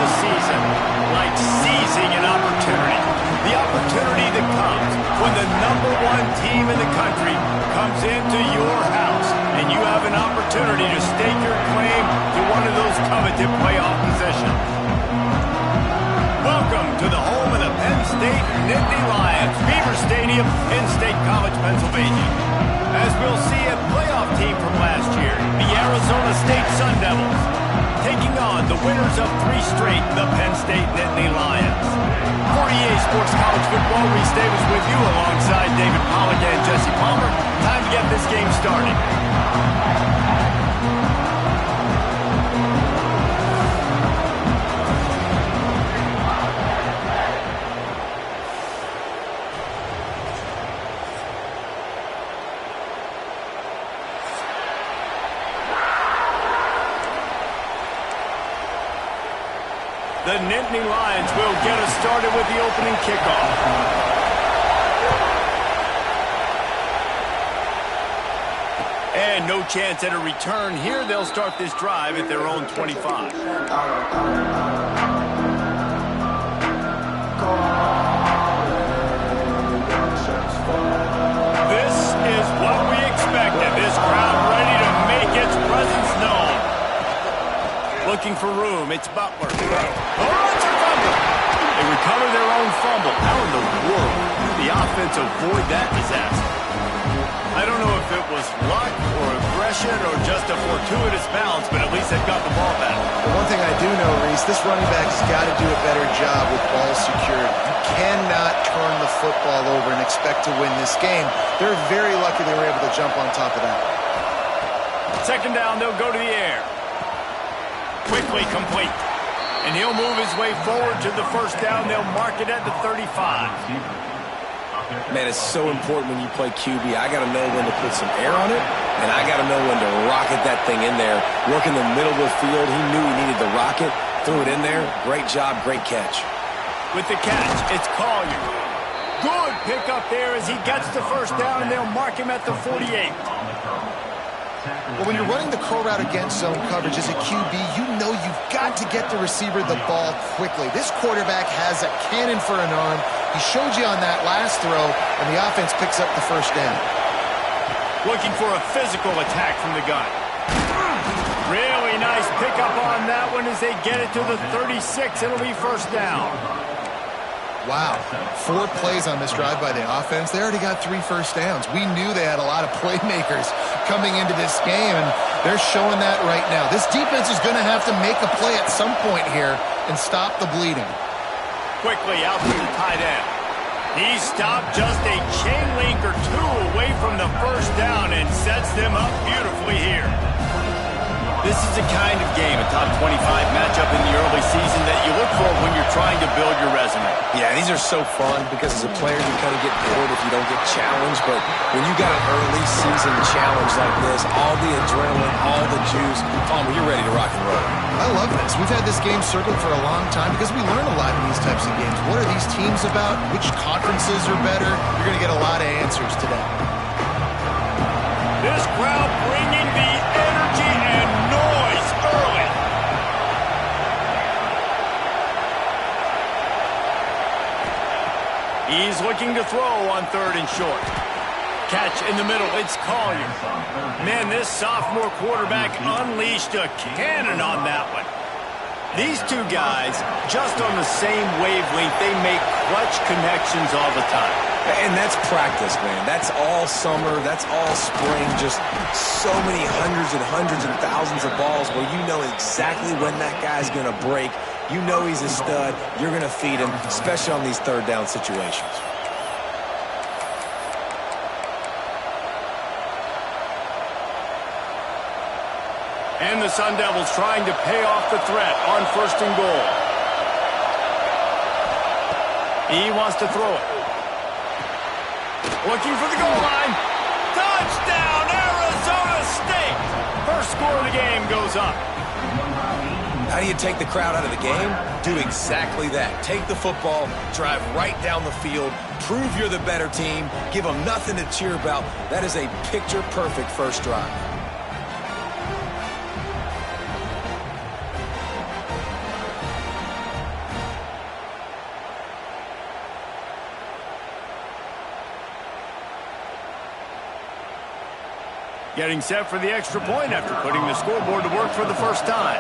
a season like seizing an opportunity. The opportunity that comes when the #1 team in the country comes into your house and you have an opportunity to stake your claim to one of those coveted playoff positions. Welcome to the home of the Penn State Nittany Lions, Beaver Stadium in State College, Pennsylvania. As we'll see a playoff team from last year, the Arizona State Sun Devils, taking on the winners of 3 straight, the Penn State Nittany Lions. For EA Sports College Football, Reese Davis with you alongside David Pollack and Jesse Palmer. Time to get this game started. The Nittany Lions will get us started with the opening kickoff. And no chance at a return here. They'll start this drive at their own 25. This is what we expected. This crowd ready to make its presence known. Looking for room, it's Butler. Oh, it's a fumble. They recover their own fumble. How in the world did the offense avoid that disaster? I don't know if it was luck or aggression or just a fortuitous bounce, but at least they've got the ball back. The one thing I do know, Reese, this running back's got to do a better job with ball security. You cannot turn the football over and expect to win this game. They're very lucky they were able to jump on top of that. Second down, they'll go to the air. Quickly complete. And he'll move his way forward to the first down. They'll mark it at the 35. Man, it's so important when you play QB. I got to know when to put some air on it, and I got to know when to rocket that thing in there. Work in the middle of the field. He knew he needed the rocket. Threw it in there. Great job, great catch. With the catch, it's Collier. Good pickup there as he gets the first down, and they'll mark him at the 48. Well, when you're running the curl route against zone coverage as a QB, you know you've got to get the receiver the ball quickly. This quarterback has a cannon for an arm. He showed you on that last throw, and the offense picks up the first down. Looking for a physical attack from the gun. Really nice pickup on that one as they get it to the 36. It'll be first down. Wow, 4 plays on this drive by the offense. They already got 3 first downs. We knew they had a lot of playmakers coming into this game, and they're showing that right now. This defense is going to have to make a play at some point here and stop the bleeding. Quickly out to the tight end. He stopped just a chain link or 2 away from the first down and sets them up beautifully here. This is the kind of game, a top 25 matchup in the early season that you look for when you're trying to build your resume. Yeah, these are so fun because as a player you kind of get bored if you don't get challenged, but when you got an early season challenge like this, all the adrenaline, all the juice, Palmer, you're ready to rock and roll. I love this. We've had this game circled for a long time because we learn a lot in these types of games. What are these teams about? Which conferences are better? You're going to get a lot of answers today. This crowd bringing the energy and noise early. He's looking to throw on 3rd and short. Catch in the middle, it's Collier. Man, this sophomore quarterback unleashed a cannon on that one. These 2 guys, just on the same wavelength, they make clutch connections all the time. And that's practice, man. That's all summer. That's all spring. Just so many hundreds and thousands of balls where you know exactly when that guy's going to break. You know he's a stud. You're going to feed him, especially on these 3rd down situations. And the Sun Devils trying to pay off the threat on 1st and goal. He wants to throw it. Looking for the goal line. Touchdown, Arizona State! First score of the game goes up. How do you take the crowd out of the game? Do exactly that. Take the football, drive right down the field, prove you're the better team, give them nothing to cheer about. That is a picture-perfect first drive. Getting set for the extra point after putting the scoreboard to work for the first time.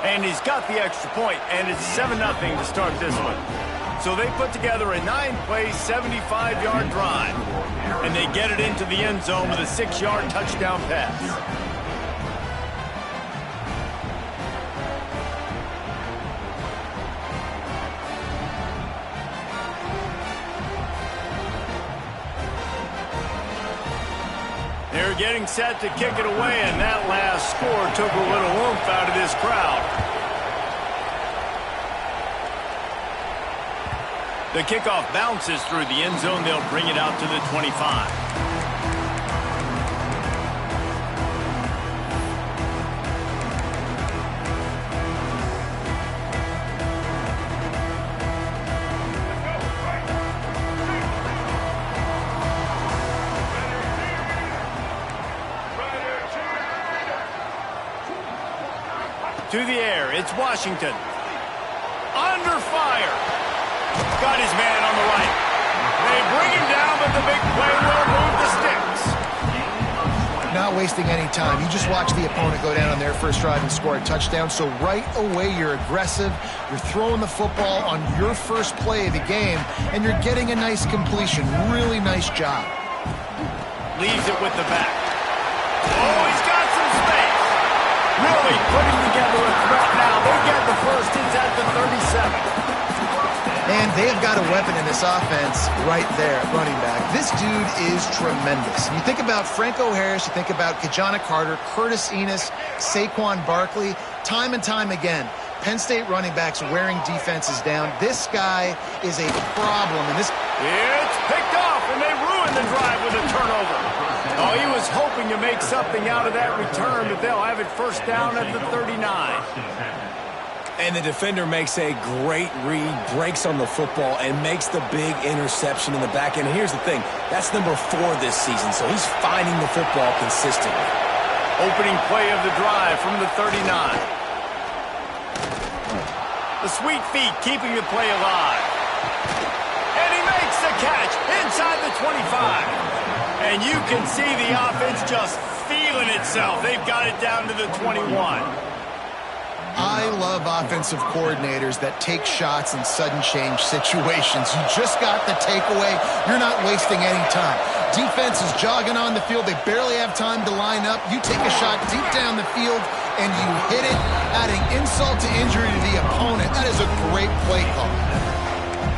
And he's got the extra point, and it's 7-0 to start this one. So they put together a 9-play, 75-yard drive, and they get it into the end zone with a 6-yard touchdown pass. They're getting set to kick it away, and that last score took a little oomph out of this crowd. The kickoff bounces through the end zone. They'll bring it out to the 25. To the air, it's Washington. Under fire. Got his man on the right. They bring him down, but the big play will move the sticks. Not wasting any time. You just watch the opponent go down on their first drive and score a touchdown. So right away, you're aggressive. You're throwing the football on your first play of the game, and you're getting a nice completion. Really nice job. Leaves it with the back. Oh, he's got some space. Really putting together a threat now. They get the first. It's at the 37. And they've got a weapon in this offense right there at running back. This dude is tremendous. You think about Franco Harris, you think about Kajana Carter, Curtis Enis, Saquon Barkley, time and time again. Penn State running backs wearing defenses down. This guy is a problem. And it's picked off, and they ruin the drive with a turnover. Oh, he was hoping to make something out of that return, but they'll have it first down at the 39. And the defender makes a great read, breaks on the football, and makes the big interception in the back end. And here's the thing, that's number 4 this season, so he's finding the football consistently. Opening play of the drive from the 39. The sweet feet keeping the play alive. And he makes the catch inside the 25. And you can see the offense just feeling itself. They've got it down to the 21. I love offensive coordinators that take shots in sudden change situations. You just got the takeaway. You're not wasting any time. Defense is jogging on the field. They barely have time to line up. You take a shot deep down the field, and you hit it, adding insult to injury to the opponent. That is a great play call.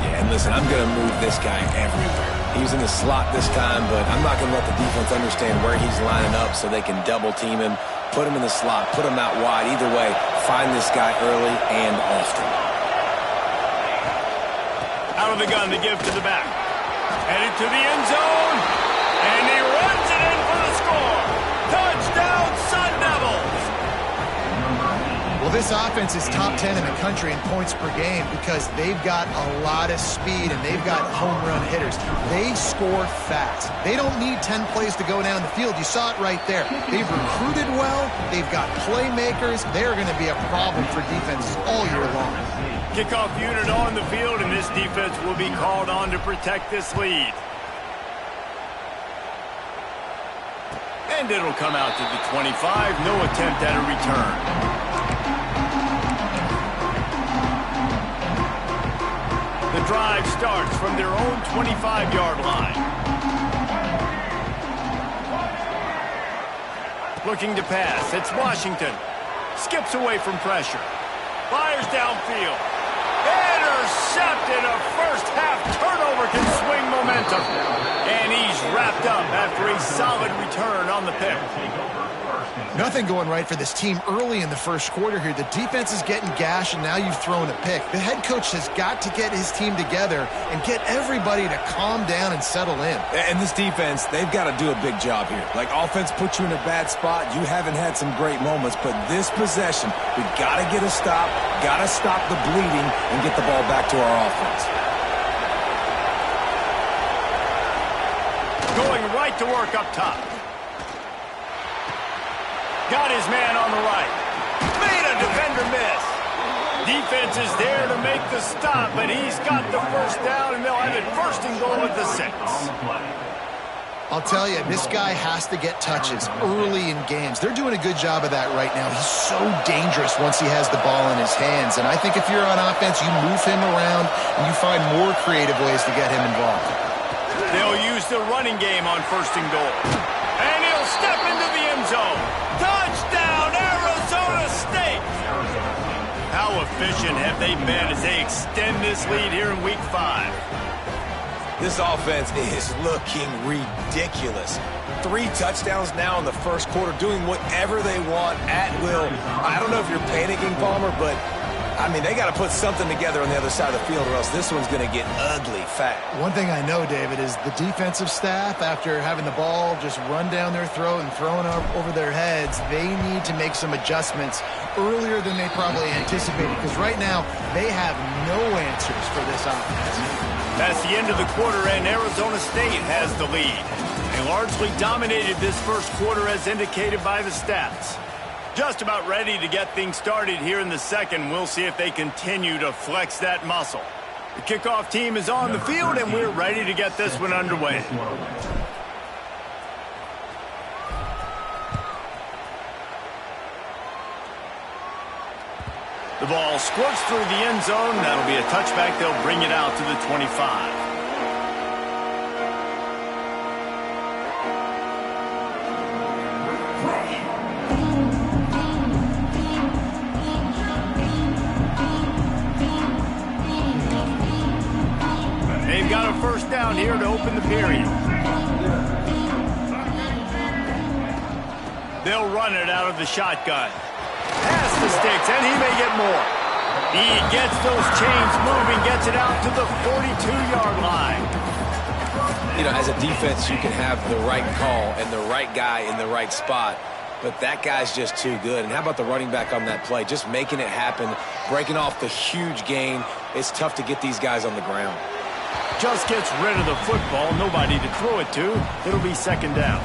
Yeah, and listen, I'm going to move this guy everywhere. He was in the slot this time, but I'm not going to let the defense understand where he's lining up so they can double team him, put him in the slot, put him out wide. Either way, find this guy early and often. Out of the gun to give to the back. Headed to the end zone, and he runs it in for the score. Touchdown, Sun Devils! Well, this offense is top 10 in the country in points per game because they've got a lot of speed and they've got home run hitters. They score fast. They don't need 10 plays to go down the field. You saw it right there. They've recruited well. They've got playmakers. They're going to be a problem for defenses all year long. Kickoff unit on the field, and this defense will be called on to protect this lead. And it'll come out to the 25. No attempt at a return. The drive starts from their own 25-yard line. Looking to pass. It's Washington. Skips away from pressure. Fires downfield. Intercepted. A first-half turnover can swing momentum. And he's wrapped up after a solid return on the pick. Nothing going right for this team early in the first quarter here. The defense is getting gashed, and now you've thrown a pick. The head coach has got to get his team together and get everybody to calm down and settle in. And this defense, they've got to do a big job here. Like, offense put you in a bad spot. You haven't had some great moments, but this possession, we got to get a stop, got to stop the bleeding, and get the ball back to our offense. Going right to work up top. Got his man on the right. Made a defender miss. Defense is there to make the stop, but he's got the first down, and they'll have it first and goal at the 6. I'll tell you, this guy has to get touches early in games. They're doing a good job of that right now. He's so dangerous once he has the ball in his hands. And I think if you're on offense, you move him around and you find more creative ways to get him involved. They'll use the running game on 1st and goal. And he'll step into the end zone. Touchdown, Arizona State! How efficient have they been as they extend this lead here in Week 5? This offense is looking ridiculous. 3 touchdowns now in the first quarter, doing whatever they want at will. I don't know if you're panicking, Palmer, but, I mean, they got to put something together on the other side of the field or else this one's going to get ugly fast. One thing I know, David, is the defensive staff, after having the ball just run down their throat and thrown up over their heads, they need to make some adjustments earlier than they probably anticipated, because right now they have no answers for this offense. That's the end of the quarter, and Arizona State has the lead. They largely dominated this first quarter as indicated by the stats. Just about ready to get things started here in the second. We'll see if they continue to flex that muscle. The kickoff team is on the field, and we're ready to get this one underway. The ball squirts through the end zone. That'll be a touchback. They'll bring it out to the 25. They've got a first down here to open the period. They'll run it out of the shotgun. Pass the sticks, and he may get more. He gets those chains moving, gets it out to the 42-yard line. You know, as a defense, you can have the right call and the right guy in the right spot, but that guy's just too good. And how about the running back on that play? Just making it happen, breaking off the huge gain. It's tough to get these guys on the ground. Just gets rid of the football, nobody to throw it to. It'll be 2nd down.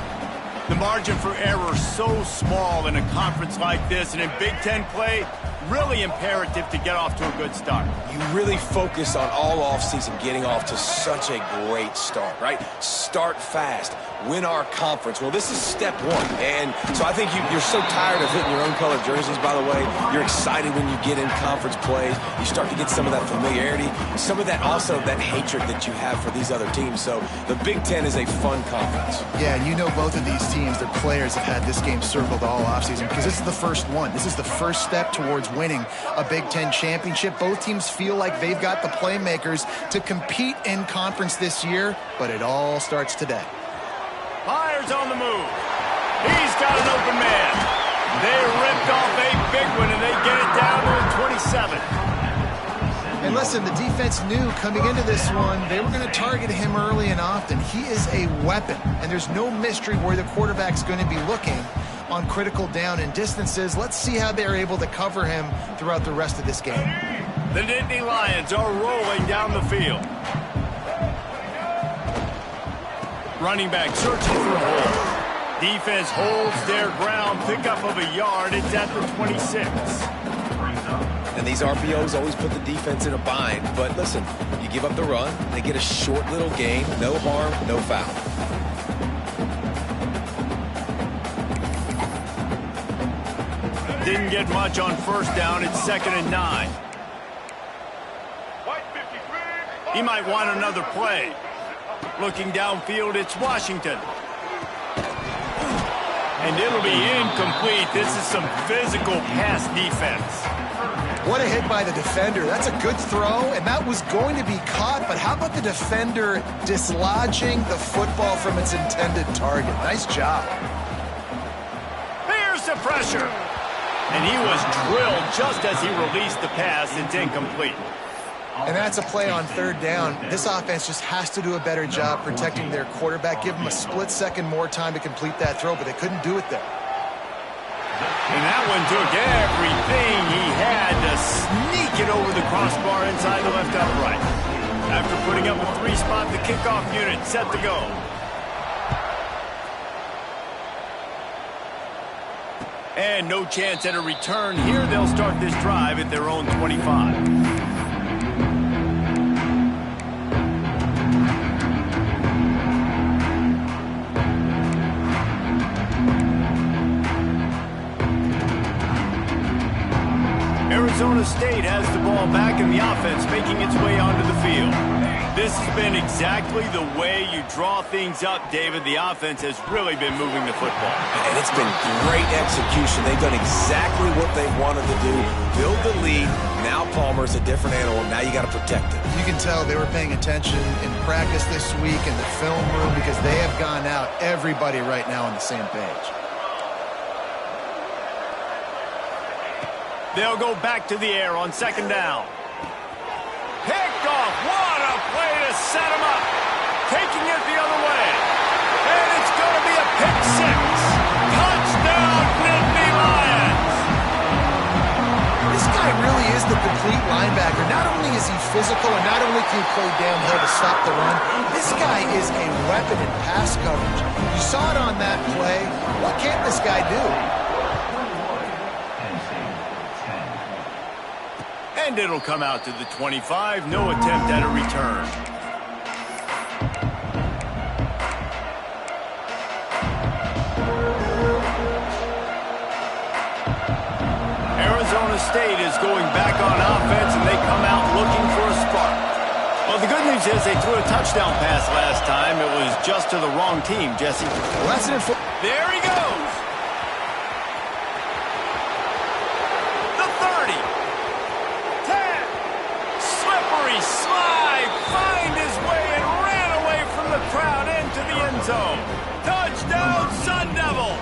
The margin for error so small in a conference like this, and in Big Ten play, really imperative to get off to a good start. You really focus on all offseason getting off to such a great start, right? Start fast, win our conference. Well, this is step 1, and so I think you're so tired of hitting your own colored jerseys, by the way. You're excited when you get in conference plays. You start to get some of that familiarity, some of that also that hatred that you have for these other teams. So the Big Ten is a fun conference. Yeah, and you know both of these teams, their players have had this game circled all offseason because this is the first one. This is the first step towards winning a Big Ten championship. Both teams feel like they've got the playmakers to compete in conference this year, but it all starts today. Myers on the move. He's got an open man. They ripped off a big one, and they get it down to the 27. And listen, the defense knew coming into this one, they were going to target him early and often. He is a weapon, and there's no mystery where the quarterback's going to be looking on critical down and distances. Let's see how they're able to cover him throughout the rest of this game. The Nittany Lions are rolling down the field. Running back searching for a hole. Defense holds their ground, pickup of a yard. It's at the 26. And these RPOs always put the defense in a bind. But listen, you give up the run, they get a short little gain, no harm, no foul. Didn't get much on 1st down. It's 2nd and 9. He might want another play. Looking downfield, it's Washington. And it'll be incomplete. This is some physical pass defense. What a hit by the defender. That's a good throw, and that was going to be caught, but how about the defender dislodging the football from its intended target? Nice job. Here's the pressure. And he was drilled just as he released the pass. It's incomplete. And that's a play on 3rd down. This offense just has to do a better job protecting their quarterback. Give him a split second more time to complete that throw, but they couldn't do it there. And that one took everything he had to sneak it over the crossbar inside the left upright. After putting up a 3-spot, the kickoff unit set to go. And no chance at a return here. They'll start this drive at their own 25. Arizona State has the ball back in the offense, making its way onto the field. This has been exactly the way you draw things up, David. The offense has really been moving the football. And it's been great execution. They've done exactly what they wanted to do. Build the lead. Now Palmer's a different animal. Now you got to protect it. You can tell they were paying attention in practice this week in the film room because they have gone out, everybody right now on the same page. They'll go back to the air on second down. Picked off. What a play to set him up. Taking it the other way. And it's going to be a pick six. Touchdown, Nittany Lions. This guy really is the complete linebacker. Not only is he physical and not only can he play downhill to stop the run, this guy is a weapon in pass coverage. You saw it on that play. What can't this guy do? And it'll come out to the 25. No attempt at a return. Arizona State is going back on offense, and they come out looking for a spark. Well, the good news is they threw a touchdown pass last time. It was just to the wrong team, Jesse. Well, that's an there he goes. The 30. 10. Slippery slide. Find his way and ran away from the crowd into the end zone. Touchdown, Sun Devils.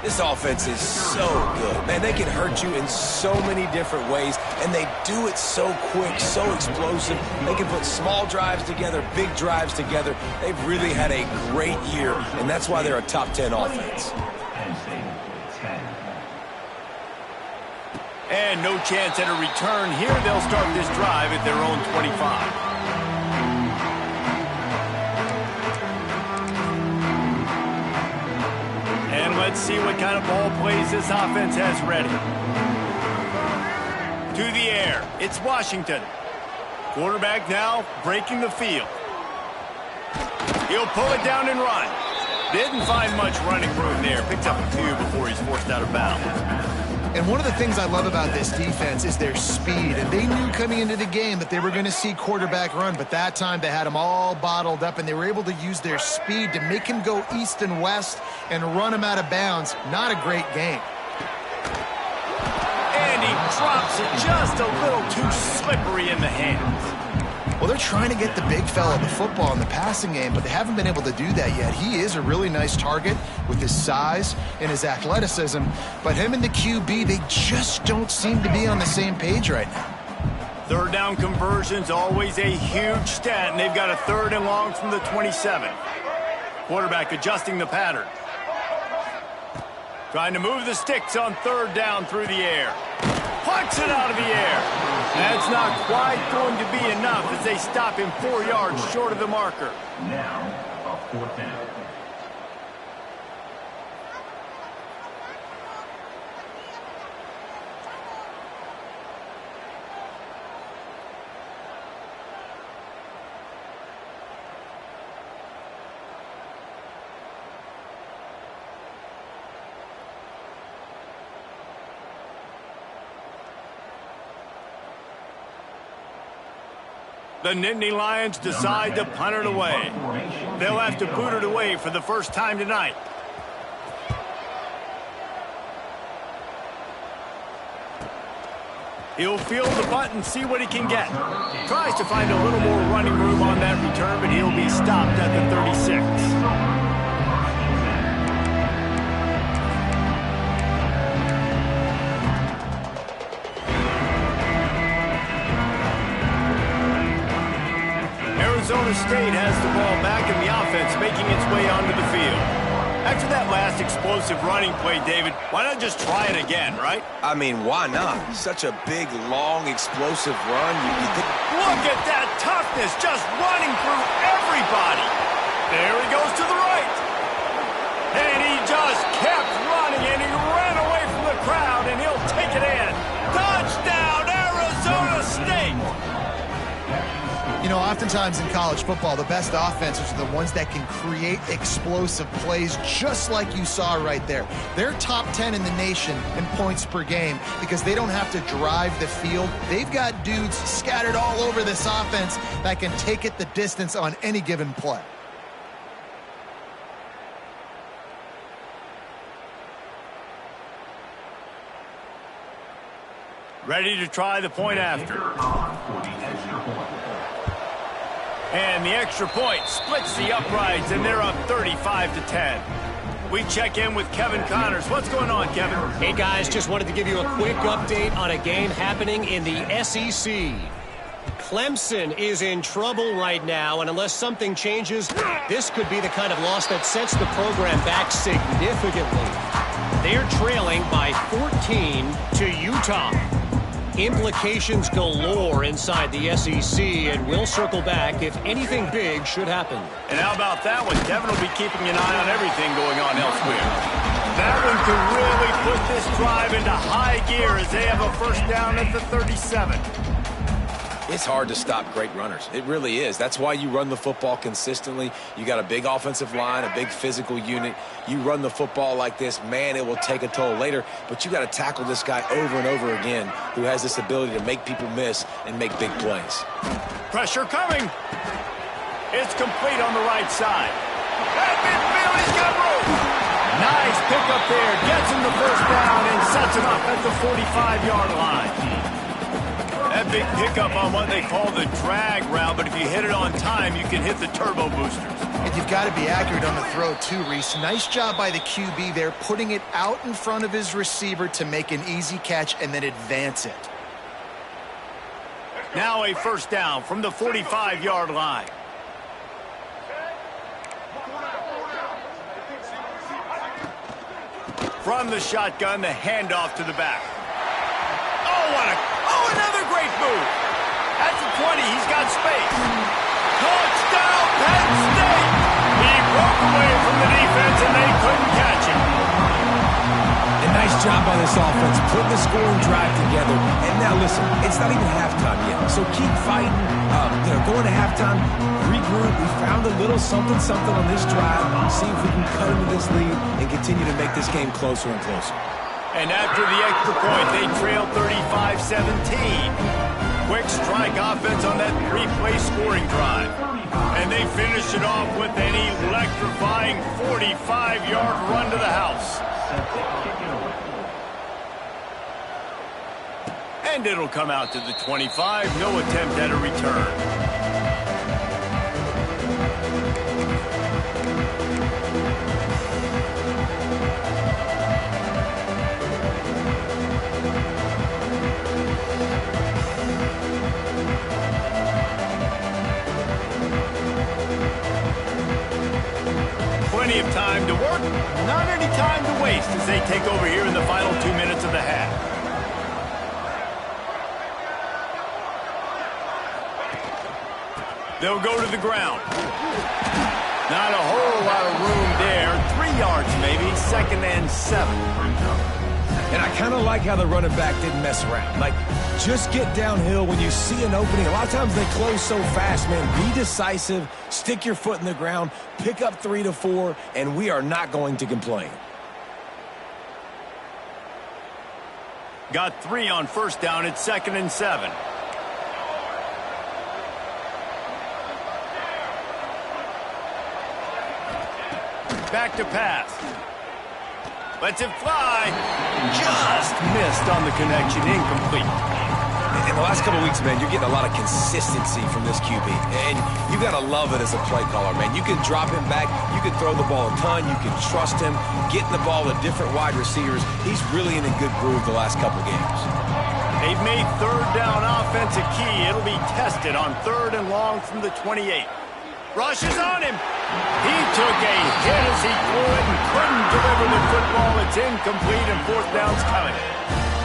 This offense is so good. Man, they can hurt you in so many different ways, and they do it so quick, so explosive. They can put small drives together, big drives together. They've really had a great year, and that's why they're a top 10 offense. And no chance at a return here. They'll start this drive at their own 25. And let's see what kind of ball plays this offense has ready. To the air. It's Washington. Quarterback now breaking the field. He'll pull it down and run. Didn't find much running room there. Picked up a few before he's forced out of bounds. And one of the things I love about this defense is their speed. And they knew coming into the game that they were going to see quarterback run. But that time they had him all bottled up, and they were able to use their speed to make him go east and west and run him out of bounds. Not a great game. And he drops it just a little too slippery in the hands. Well, they're trying to get the big fella the football in the passing game, but they haven't been able to do that yet. He is a really nice target with his size and his athleticism, but him and the QB, they just don't seem to be on the same page right now. Third down conversion's always a huge stat, and they've got a 3rd and long from the 27. Quarterback adjusting the pattern. Trying to move the sticks on 3rd down through the air. Plucks it out of the air. That's not quite going to be enough as they stop him 4 yards short of the marker. Now, a 4th down. The Nittany Lions decide to punt it away. They'll have to boot it away for the first time tonight. He'll field the punt and see what he can get. Tries to find a little more running room on that return, but he'll be stopped at the 36. Arizona State has the ball back in the offense, making its way onto the field. After that last explosive running play, David, why not just try it again, right? I mean, why not? Such a big, long, explosive run. Look at that toughness, just running through everybody. There he goes to the right. And he just kept running, and he ran away from the crowd, and he'll take it in. Touchdown, Arizona State! You know, Oftentimes in college football, the best offenses are the ones that can create explosive plays just like you saw right there. They're top 10 in the nation in points per game because they don't have to drive the field. They've got dudes scattered all over this offense that can take it the distance on any given play. Ready to try the point after. And the extra point splits the uprights, and they're up 35-10. We check in with Kevin Connors. What's going on, Kevin? Hey, guys, just wanted to give you a quick update on a game happening in the SEC. Clemson is in trouble right now, and unless something changes, this could be the kind of loss that sets the program back significantly. They're trailing by 14 to Utah. Implications galore inside the SEC, and we'll circle back if anything big should happen. And how about that one? Kevin will be keeping an eye on everything going on elsewhere. That one could really put this drive into high gear as they have a first down at the 37. It's hard to stop great runners. It really is. That's why you run the football consistently. You got a big offensive line, a big physical unit. You run the football like this, man, it will take a toll later. But you got to tackle this guy over and over again who has this ability to make people miss and make big plays. Pressure coming. It's complete on the right side. At midfield, he's got room. Nice pickup there. Gets him the first down and sets him up at the 45-yard line. That big pickup on what they call the drag route, but if you hit it on time, you can hit the turbo boosters. And you've got to be accurate on the throw too, Reese. Nice job by the QB there, putting it out in front of his receiver to make an easy catch and then advance it. Now a first down from the 45-yard line. From the shotgun, the handoff to the back. Another great move. At the 20, he's got space. Touchdown, Penn State! He broke away from the defense, and they couldn't catch him. A nice job by this offense, putting the scoring drive together. And now, listen, it's not even halftime yet, so keep fighting. Going to halftime, regroup. We found a little something on this drive. See if we can cut into this lead and continue to make this game closer and closer. And after the extra point, they trail 35-17. Quick strike offense on that three-play scoring drive. And they finish it off with an electrifying 45-yard run to the house. And it'll come out to the 25. No attempt at a return. Plenty of time to work, not any time to waste as they take over here in the final 2 minutes of the half. They'll go to the ground. Not a whole lot of room there. 3 yards maybe, 2nd and 7. And I kind of like how the running back didn't mess around. Like, just get downhill when you see an opening. A lot of times they close so fast, man. Be decisive, stick your foot in the ground, pick up 3 to 4, and we are not going to complain. Got 3 on first down at 2nd and 7. Back to pass. Lets it fly. Just missed on the connection. Incomplete. In the last couple of weeks, man, you're getting a lot of consistency from this QB. And you got to love it as a play caller, man. You can drop him back. You can throw the ball a ton. You can trust him. Getting the ball to different wide receivers. He's really in a good groove the last couple of games. They've made third down offense a key. It'll be tested on 3rd and long from the 28. Rushes on him. He took a hit as he threw it and couldn't deliver the football. It's incomplete and 4th down's coming.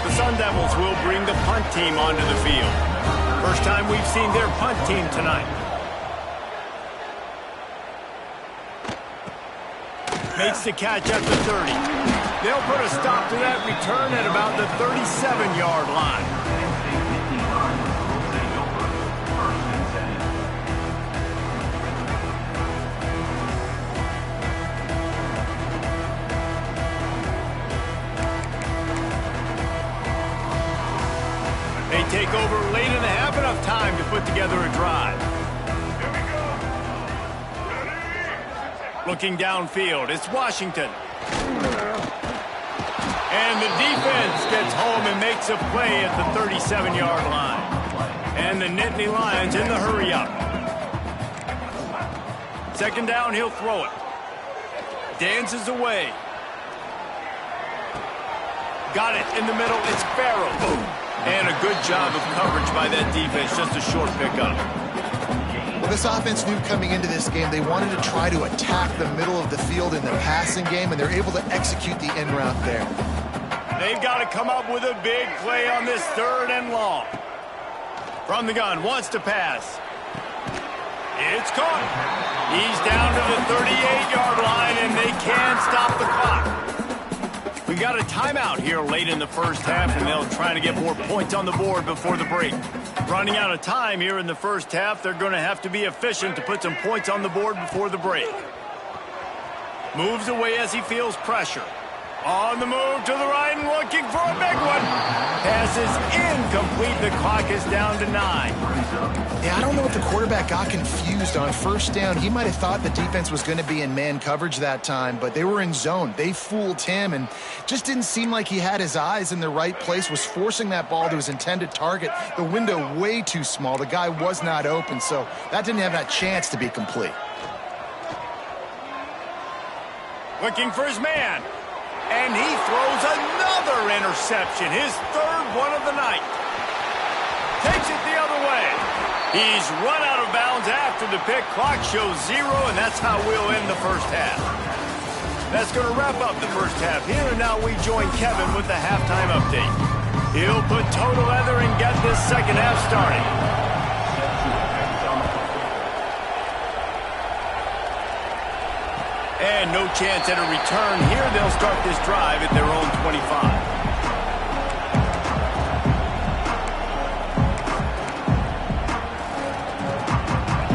The Sun Devils will bring the punt team onto the field. First time we've seen their punt team tonight. Makes the catch at the 30. They'll put a stop to that return at about the 37-yard line. take over late in the half, enough time to put together a drive. Looking downfield, it's Washington. And the defense gets home and makes a play at the 37-yard line. And the Nittany Lions in the hurry-up. Second down, he'll throw it. Dances away. Got it in the middle. It's Farrell. Boom. And a good job of coverage by that defense. Just a short pickup. Well, this offense knew coming into this game they wanted to try to attack the middle of the field in the passing game, and they're able to execute the in route there. They've got to come up with a big play on this 3rd and long. From the gun, wants to pass. It's caught. He's down to the 38-yard line, and they can't stop the clock. We got a timeout here late in the first half, and they'll try to get more points on the board before the break. Running out of time here in the first half, they're going to have to be efficient to put some points on the board before the break. Moves away as he feels pressure. On the move to the right and looking for a big one. Pass is incomplete. The clock is down to 9. Yeah, I don't know if the quarterback got confused on first down. He might have thought the defense was going to be in man coverage that time, but they were in zone. They fooled him and just didn't seem like he had his eyes in the right place, was forcing that ball to his intended target. The window way too small. The guy was not open, so that didn't have that chance to be complete. Looking for his man. And he throws another interception, his 3rd one of the night. Takes it the other way. He's run out of bounds after the pick. Clock shows 0, and that's how we'll end the first half. That's going to wrap up the first half here, and now we join Kevin with the halftime update. He'll put total leather and get this second half started. And no chance at a return here. They'll start this drive at their own 25.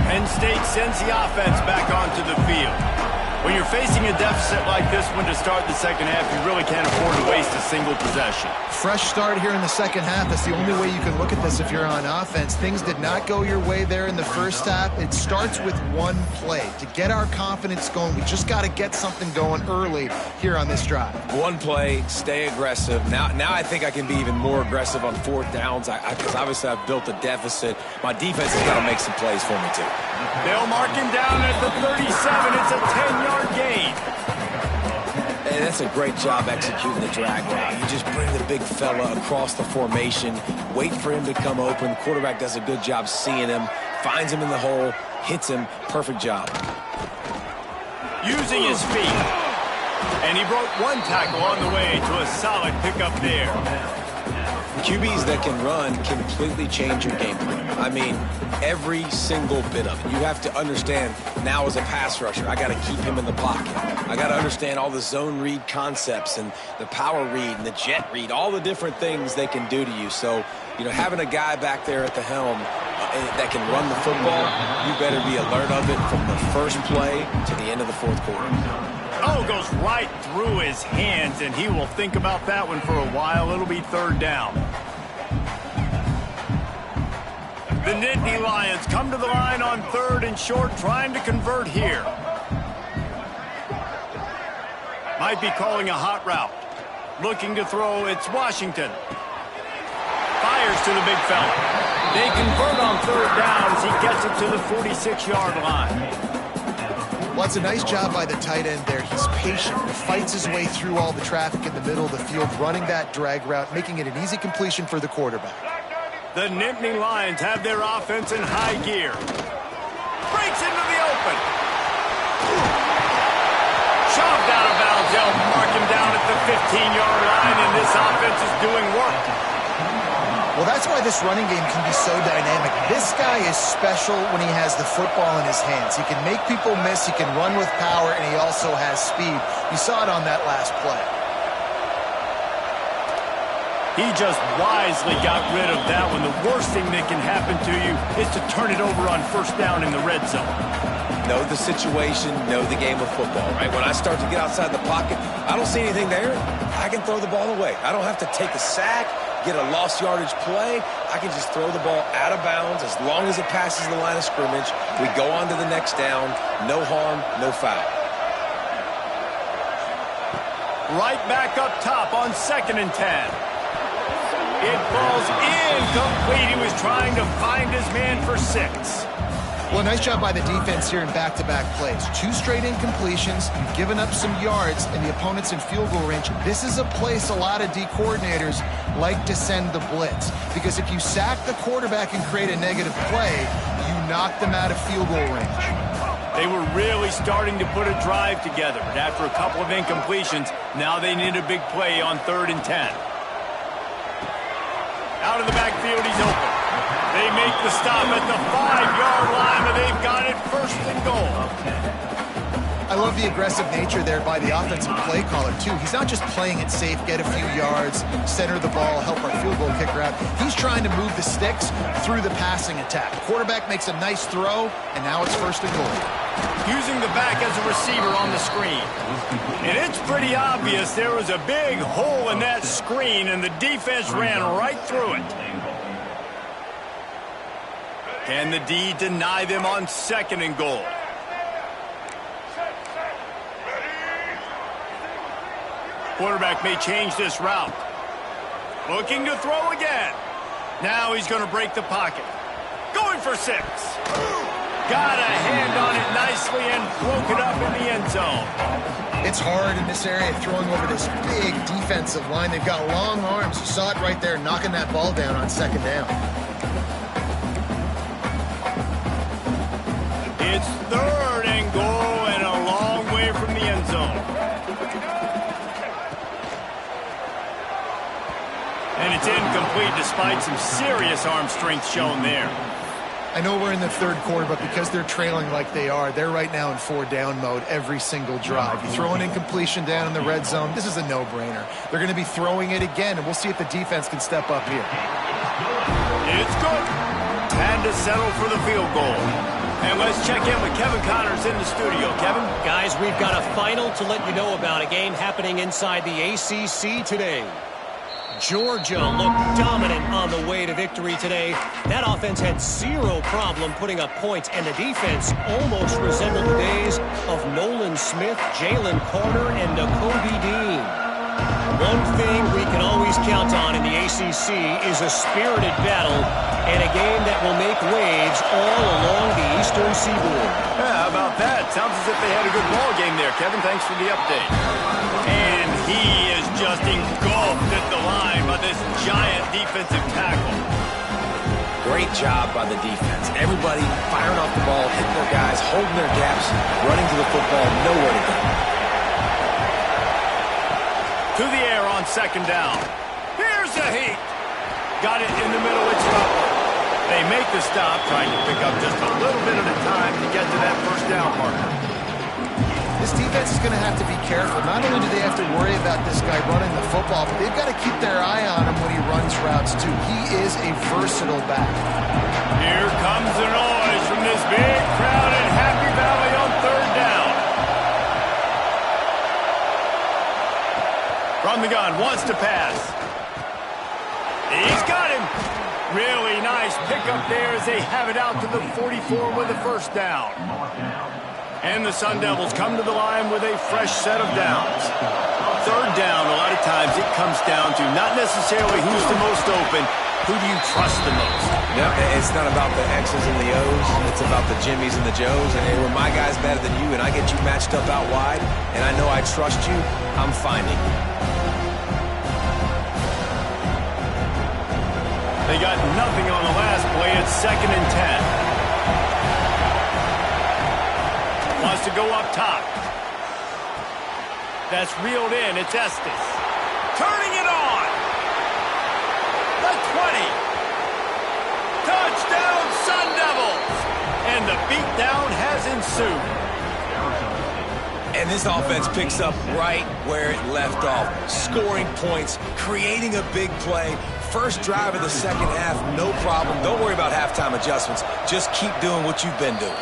Penn State sends the offense back onto the field. When you're facing a deficit like this one to start the second half, you really can't afford to waste a single possession. Fresh start here in the second half. That's the only way you can look at this if you're on offense. Things did not go your way there in the first half. It starts with one play. To get our confidence going, we just got to get something going early here on this drive. One play, stay aggressive. Now I think I can be even more aggressive on 4th downs because obviously I've built a deficit. My defense has got to make some plays for me too. They'll mark him down at the 37. It's a 10-yard gain. Hey, that's a great job executing the drag route. You just bring the big fella across the formation, wait for him to come open. The quarterback does a good job seeing him, finds him in the hole, hits him. Perfect job. Using his feet. And he broke one tackle on the way to a solid pickup there. QBs that can run completely change your game plan. I mean, every single bit of it. You have to understand now as a pass rusher, I got to keep him in the pocket. I got to understand all the zone read concepts and the power read and the jet read, all the different things they can do to you. So, you know, having a guy back there at the helm that can run the football, you better be alert of it from the first play to the end of the 4th quarter. Oh, goes right through his hands, and he will think about that one for a while. It'll be 3rd down. The Nittany Lions come to the line on 3rd and short, trying to convert here. Might be calling a hot route. Looking to throw, it's Washington. Fires to the big fella. They convert on 3rd down as he gets it to the 46-yard line. Well, it's a nice job by the tight end there. He's patient. He fights his way through all the traffic in the middle of the field, running that drag route, making it an easy completion for the quarterback. The Nittany Lions have their offense in high gear. Breaks into the open. Shoved out of bounds. They'll mark him down at the 15-yard line, and this offense is doing work. Well, that's why this running game can be so dynamic. This guy is special when he has the football in his hands. He can make people miss, he can run with power, and he also has speed. You saw it on that last play. He just wisely got rid of that one. The worst thing that can happen to you is to turn it over on 1st down in the red zone. Know the situation, know the game of football, right? When I start to get outside the pocket, I don't see anything there, I can throw the ball away. I don't have to take a sack. get a lost yardage play, I can just throw the ball out of bounds as long as it passes the line of scrimmage. We go on to the next down. No harm, no foul. Right back up top on 2nd and 10. It falls incomplete. He was trying to find his man for 6. Well, nice job by the defense here in back-to-back plays. 2 straight incompletions. You've given up some yards, and the opponent's in field goal range. This is a place a lot of D coordinators like to send the blitz, because if you sack the quarterback and create a negative play, you knock them out of field goal range. They were really starting to put a drive together, but after a couple of incompletions, now they need a big play on 3rd and 10. Out of the backfield, he's open. They make the stop at the 5-yard line, and they've got it 1st and goal. I love the aggressive nature there by the offensive play caller, too. He's not just playing it safe, get a few yards, center the ball, help our field goal kicker out. He's trying to move the sticks through the passing attack. Quarterback makes a nice throw, and now it's 1st and goal. Using the back as a receiver on the screen. And it's pretty obvious there was a big hole in that screen, and the defense ran right through it. Can the D deny them on 2nd and goal? Quarterback may change this route. Looking to throw again. Now he's going to break the pocket. Going for 6. Got a hand on it nicely and broke it up in the end zone. It's hard in this area throwing over this big defensive line. They've got long arms. You saw it right there, knocking that ball down on 2nd down. It's 3rd and goal and a long way from the end zone. And it's incomplete despite some serious arm strength shown there. I know we're in the 3rd quarter, but because they're trailing like they are, they're right now in 4-down mode every single drive. You throw an incompletion down in the red zone, this is a no-brainer. They're going to be throwing it again, and we'll see if the defense can step up here. It's good. Had to settle for the field goal. And let's check in with Kevin Connors in the studio. Kevin? Guys, we've got a final to let you know about, a game happening inside the ACC today. Georgia looked dominant on the way to victory today. That offense had 0 problem putting up points, and the defense almost resembled the days of Nolan Smith, Jalen Carter, and Nakobe Dean. One thing we can always count on in the ACC is a spirited battle and a game that will make waves all along the Eastern Seaboard. Yeah, how about that? Sounds as if they had a good ball game there, Kevin. Thanks for the update. And he is just engulfed at the line by this giant defensive tackle. Great job by the defense. Everybody firing off the ball, hitting their guys, holding their gaps, running to the football, nowhere to go. To the air on 2nd down. Here's a heat. Got it in the middle. It's Butler. They make the stop, trying to pick up just a little bit at a time to get to that 1st down marker. This defense is going to have to be careful. Not only do they have to worry about this guy running the football, but they've got to keep their eye on him when he runs routes, too. He is a versatile back. Here comes the noise from this big crowd in Happy Valley on 3rd down. From the gun, wants to pass. He's got him. Really nice pickup there as they have it out to the 44 with a 1st down. And the Sun Devils come to the line with a fresh set of downs. 3rd down, a lot of times it comes down to not necessarily who's the most open, who do you trust the most? No, it's not about the X's and the O's. It's about the Jimmys and the Joes. And when my guy's better than you and I get you matched up out wide and I know I trust you, I'm finding you. They got nothing on the last play. It's 2nd and 10. Wants to go up top. That's reeled in. It's Estes. Turning it on. The 20. Touchdown, Sun Devils. And the beatdown has ensued. And this offense picks up right where it left off. Scoring points, creating a big play. First drive of the 2nd half, no problem. Don't worry about halftime adjustments. Just keep doing what you've been doing.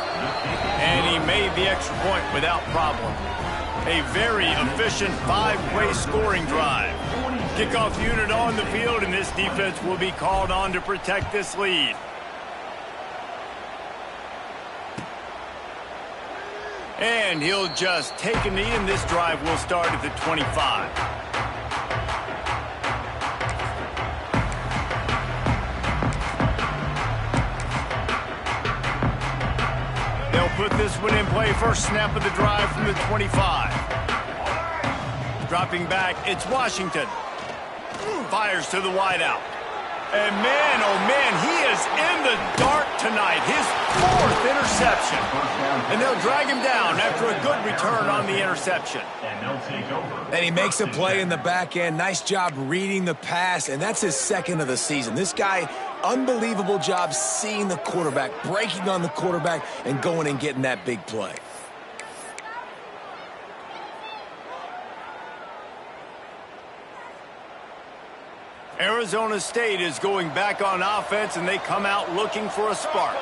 And he made the extra point without problem. A very efficient 5-way scoring drive. Kickoff unit on the field, and this defense will be called on to protect this lead. And he'll just take a knee, and this drive will start at the 25. They'll put this one in play. First snap of the drive from the 25. Dropping back, it's Washington. Fires to the wideout. And man, oh man, he is in the dark tonight. His 4th interception. And they'll drag him down after a good return on the interception. And he makes a play in the back end. Nice job reading the pass, and that's his 2nd of the season. This guy, unbelievable job seeing the quarterback, breaking on the quarterback, and going and getting that big play. Arizona State is going back on offense, and they come out looking for a spark.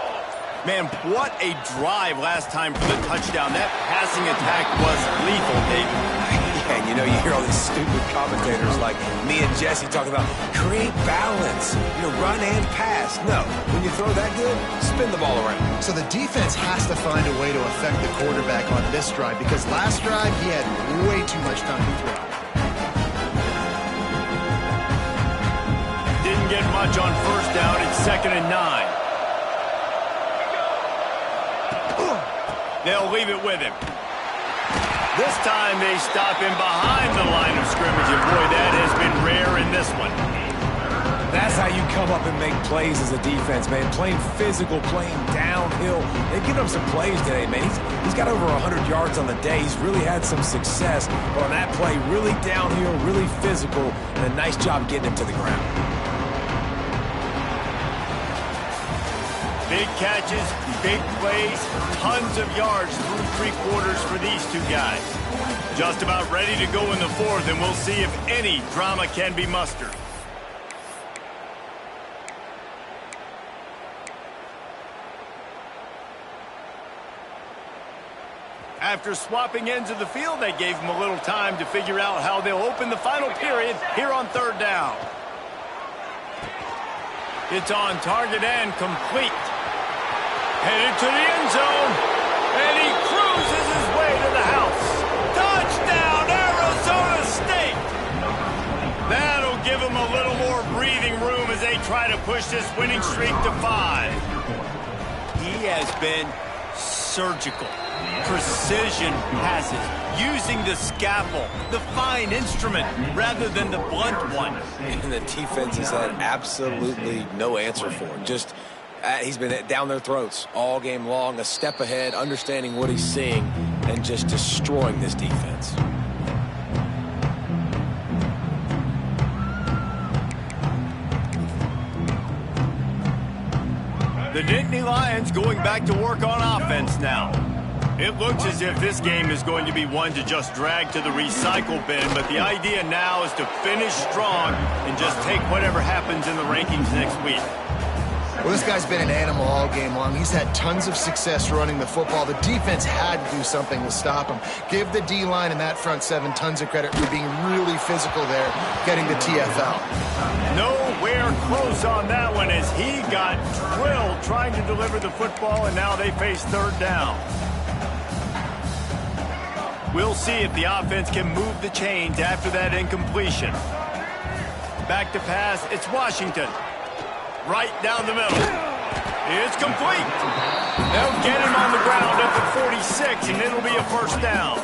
Man, what a drive last time for the touchdown. That passing attack was lethal, David. And you know, you hear all these stupid commentators like me and Jesse talk about create balance, run and pass. No, when you throw that good, spin the ball around. So the defense has to find a way to affect the quarterback on this drive, because last drive he had way too much time to throw. Didn't get much on first down. It's 2nd and 9. They'll leave it with him. This time they stop him behind the line of scrimmage, and boy, that has been rare in this one. That's how you come up and make plays as a defense, man. Playing physical, playing downhill. They've given him some plays today, man. He's got over 100 yards on the day. He's really had some success. But on that play, really downhill, really physical, and a nice job getting him to the ground. Big catches, big plays, tons of yards through 3 quarters for these two guys. Just about ready to go in the 4th, and we'll see if any drama can be mustered. After swapping ends of the field, they gave him a little time to figure out how they'll open the final period here on 3rd down. It's on target and complete. Headed to the end zone, and he cruises his way to the house. Touchdown, Arizona State! That'll give him a little more breathing room as they try to push this winning streak to 5. He has been surgical. Precision passes, using the scalpel, the fine instrument, rather than the blunt one. And the defense has had absolutely no answer for him. Just, he's been down their throats all game long, a step ahead, understanding what he's seeing, and just destroying this defense. The Nittany Lions going back to work on offense now. It looks as if this game is going to be one to just drag to the recycle bin, but the idea now is to finish strong and just take whatever happens in the rankings next week. Well, this guy's been an animal all game long. He's had tons of success running the football. The defense had to do something to stop him. Give the D-line and that front 7 tons of credit for being really physical there, getting the TFL. Nowhere close on that one as he got drilled trying to deliver the football, and now they face 3rd down. We'll see if the offense can move the chains after that incompletion. Back to pass, it's Washington. Right down the middle. It's complete. They'll get him on the ground up at 46, and it'll be a 1st down.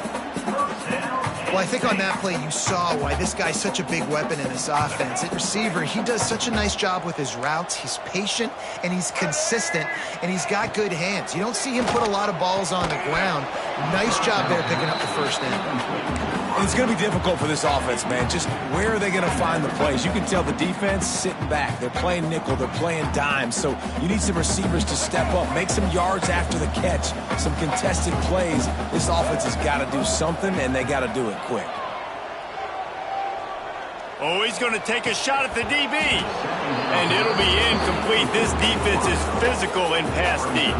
Well, I think on that play you saw why this guy's such a big weapon in this offense. At receiver, he does such a nice job with his routes. He's patient, and he's consistent, and he's got good hands. You don't see him put a lot of balls on the ground. Nice job there picking up the 1st down. And it's going to be difficult for this offense, man. Just where are they going to find the plays? You can tell the defense sitting back. They're playing nickel. They're playing dime. So you need some receivers to step up, make some yards after the catch, some contested plays. This offense has got to do something, and they got to do it quick. Oh, he's going to take a shot at the DB. And it'll be incomplete. This defense is physical in pass deep.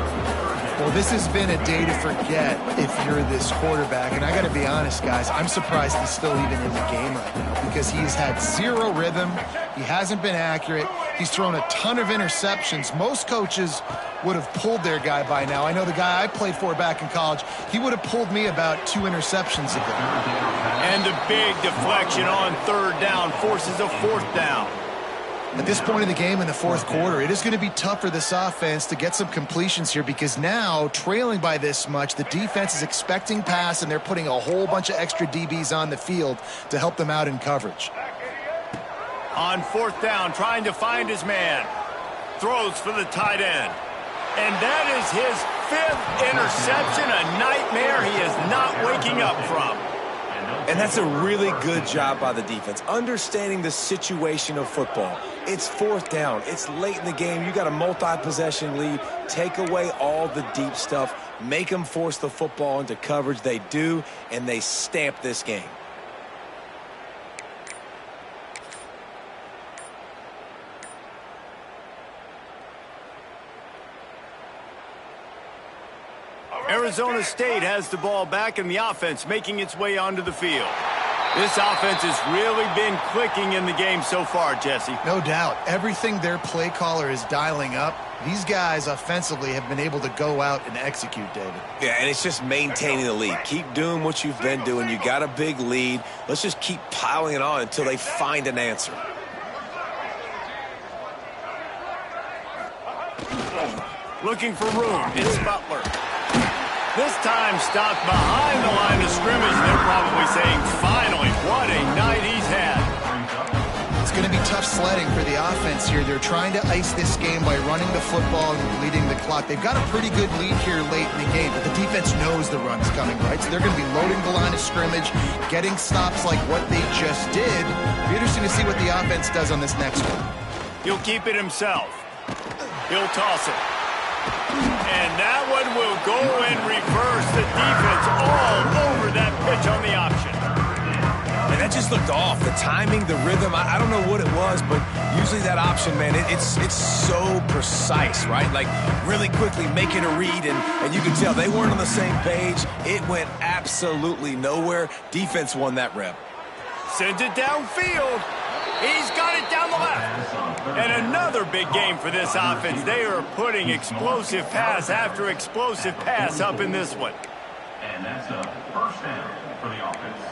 Well, this has been a day to forget if you're this quarterback. And I got to be honest, guys, I'm surprised he's still even in the game right now because he's had zero rhythm. He hasn't been accurate. He's thrown a ton of interceptions. Most coaches would have pulled their guy by now. I know the guy I played for back in college, he would have pulled me about 2 interceptions ago. And the big deflection on 3rd down forces a 4th down. At this point in the game in the 4th quarter, it is going to be tough for this offense to get some completions here because now, trailing by this much, the defense is expecting pass and they're putting a whole bunch of extra DBs on the field to help them out in coverage. On 4th down, trying to find his man. Throws for the tight end. And that is his 5th interception, a nightmare he is not waking up from. And that's a really good job by the defense, understanding the situation of football. It's 4th down. It's late in the game. You got a multi-possession lead. Take away all the deep stuff. Make them force the football into coverage. They do, and they stamp this game. Arizona State has the ball back and the offense making its way onto the field. This offense has really been clicking in the game so far, Jesse. No doubt. Everything their play caller is dialing up, these guys offensively have been able to go out and execute, David. Yeah, and it's just maintaining the lead. Keep doing what you've been doing. You got a big lead. Let's just keep piling it on until they find an answer. Looking for room. It's Butler. This time stopped behind the line of scrimmage. They're probably saying, finally, what a night he's had. It's going to be tough sledding for the offense here. They're trying to ice this game by running the football and bleeding the clock. They've got a pretty good lead here late in the game, but the defense knows the run's coming, right? So they're going to be loading the line of scrimmage, getting stops like what they just did. It'll be interesting to see what the offense does on this next one. He'll keep it himself. He'll toss it. And that one will go in reverse. The defense all over that pitch on the option. And that just looked off. The timing, the rhythm, I don't know what it was, but usually that option, man, it's so precise, right? Like really quickly making a read, and you can tell they weren't on the same page. It went absolutely nowhere. Defense won that rep. Sends it downfield. He's got it down the left. And another big game for this offense. They are putting explosive pass after explosive pass up in this one. And that's a 1st down for the offense.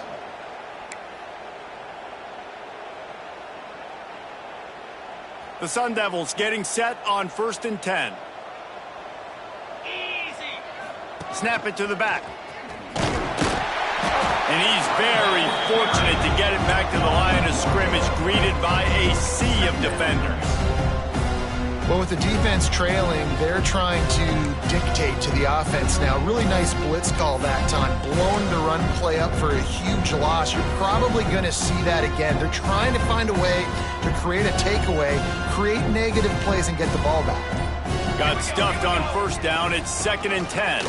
The Sun Devils getting set on 1st and 10. Easy. Snap it to the back. And he's very fortunate to get it back to the line of scrimmage, greeted by a sea of defenders. Well, with the defense trailing, they're trying to dictate to the offense now. Really nice blitz call that time, blowing the run play up for a huge loss. You're probably going to see that again. They're trying to find a way to create a takeaway, create negative plays, and get the ball back. Got stuffed on 1st down. It's 2nd and 10.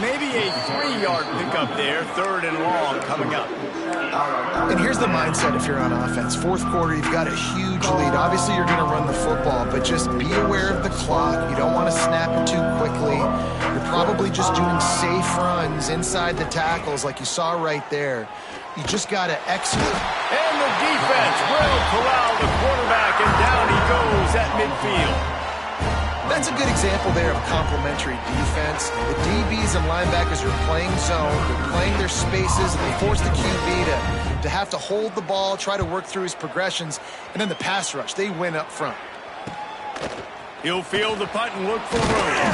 Maybe a 3-yard pickup there. 3rd and long coming up. And here's the mindset if you're on offense. 4th quarter, you've got a huge lead. Obviously, you're going to run the football, but just be aware of the clock. You don't want to snap it too quickly. You're probably just doing safe runs inside the tackles like you saw right there. You just got to execute. And the defense will corral the quarterback, and down he goes at midfield. That's a good example there of complementary defense. The DBs and linebackers are playing zone, they're playing their spaces, and they force the QB to have to hold the ball, try to work through his progressions, and then the pass rush, they win up front. He'll field the punt and look for room.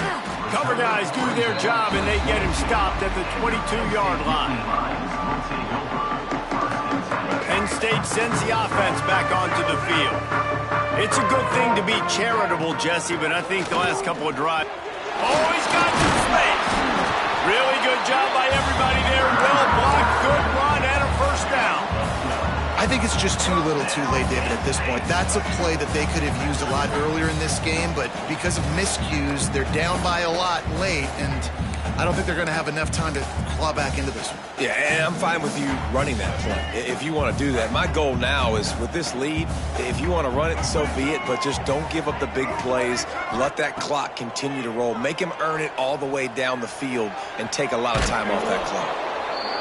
Cover guys do their job, and they get him stopped at the 22-yard line. Penn State sends the offense back onto the field. It's a good thing to be charitable, Jesse, but I think the last couple of drives... Oh, he's got some space. Really good job by everybody there. Well blocked, good run, and a 1st down. I think think it's just too little too late, David, at this point. That's a play that they could have used a lot earlier in this game, but because of miscues, they're down by a lot late, and I don't think they're going to have enough time to claw back into this one. Yeah, and I'm fine with you running that play if you want to do that. My goal now is with this lead, if you want to run it, so be it, but just don't give up the big plays. Let that clock continue to roll. Make him earn it all the way down the field and take a lot of time off that clock.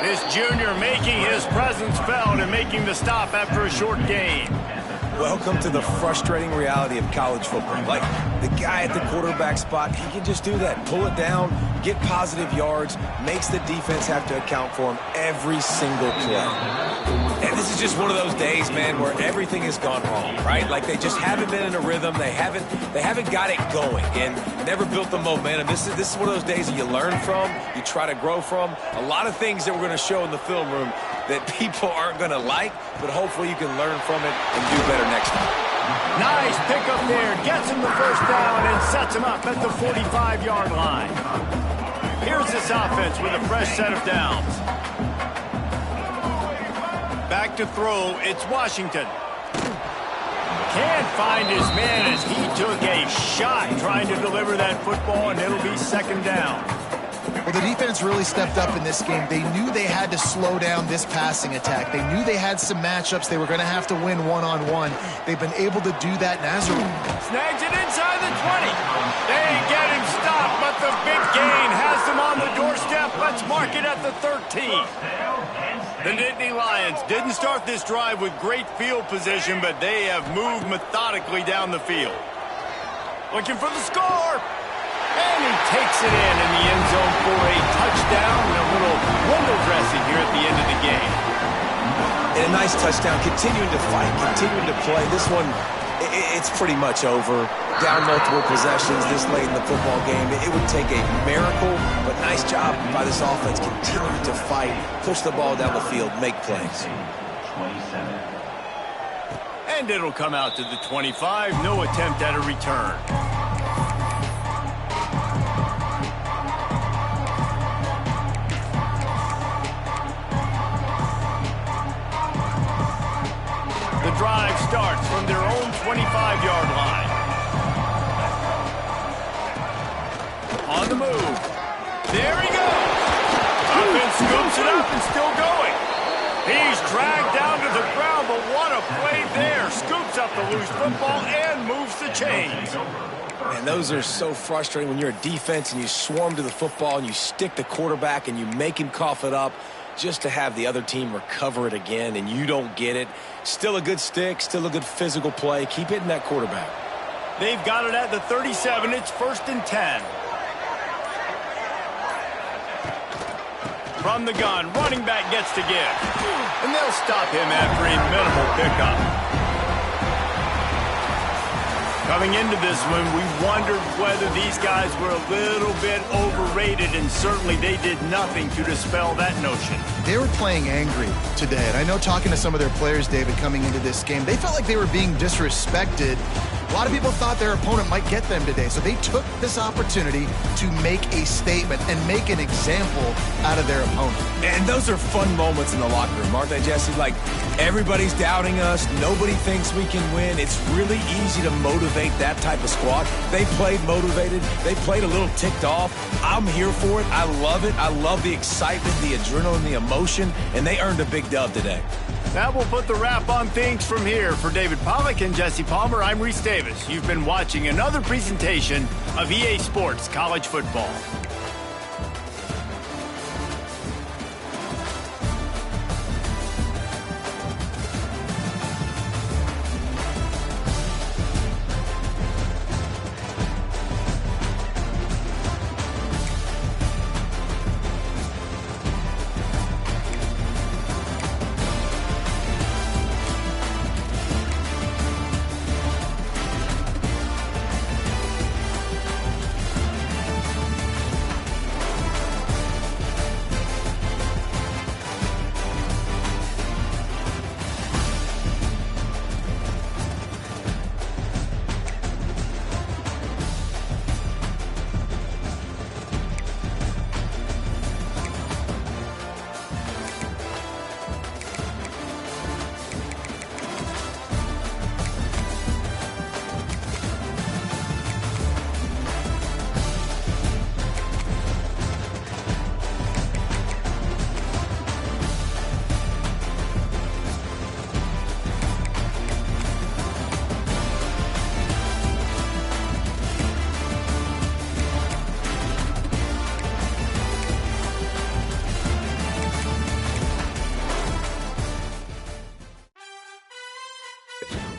This junior making his presence felt and making the stop after a short gain. Welcome to the frustrating reality of college football. Like, the guy at the quarterback spot, he can just do that. Pull it down, get positive yards, makes the defense have to account for him every single play. And this is just one of those days, man, where everything has gone wrong, right? Like, they just haven't been in a rhythm. They haven't got it going and never built the momentum. This is one of those days that you learn from, you try to grow from. A lot of things that we're going to show in the film room that people aren't going to like, but hopefully you can learn from it and do better next time. Nice pickup there. Gets him the first down and sets him up at the 45-yard line. Here's this offense with a fresh set of downs. Back to throw, it's Washington. Can't find his man as he took a shot trying to deliver that football, and it'll be second down. Well, the defense really stepped up in this game. They knew they had to slow down this passing attack. They knew they had some matchups they were going to have to win one-on-one. They've been able to do that. Nazareth snags it inside the 20. They get him stopped, but the big gain has them on the doorstep. Let's mark it at the 13. The Nittany Lions didn't start this drive with great field position, but they have moved methodically down the field. Looking for the score. And he takes it in the end zone for a touchdown and a little window dressing here at the end of the game. And a nice touchdown, continuing to fight, continuing to play. This one, it's pretty much over. Down multiple possessions this late in the football game. It would take a miracle, but nice job by this offense. Continuing to fight, push the ball down the field, make plays. And it'll come out to the 25. No attempt at a return. The drive starts from their own 25-yard line. On the move. There he goes. Up and scoops it up and still going. He's dragged down to the ground, but what a play there. Scoops up the loose football and moves the chains. Man, those are so frustrating when you're a defense and you swarm to the football and you stick the quarterback and you make him cough it up just to have the other team recover it again and you don't get it. Still a good stick, still a good physical play. Keep hitting that quarterback. They've got it at the 37. It's 1st and 10. From the gun, running back gets to give. And they'll stop him after a minimal pickup. Coming into this one, we wondered whether these guys were a little bit overrated, and certainly they did nothing to dispel that notion. They were playing angry today, and I know talking to some of their players, David, coming into this game, they felt like they were being disrespected. A lot of people thought their opponent might get them today, so they took this opportunity to make a statement and make an example out of their opponent. And those are fun moments in the locker room, aren't they, Jesse? Like, everybody's doubting us. Nobody thinks we can win. It's really easy to motivate that type of squad. They played motivated. They played a little ticked off. I'm here for it. I love it. I love the excitement, the adrenaline, the emotion, and they earned a big dub today. That will put the wrap on things from here. For David Pollack and Jesse Palmer, I'm Reese Davis. You've been watching another presentation of EA Sports College Football. It's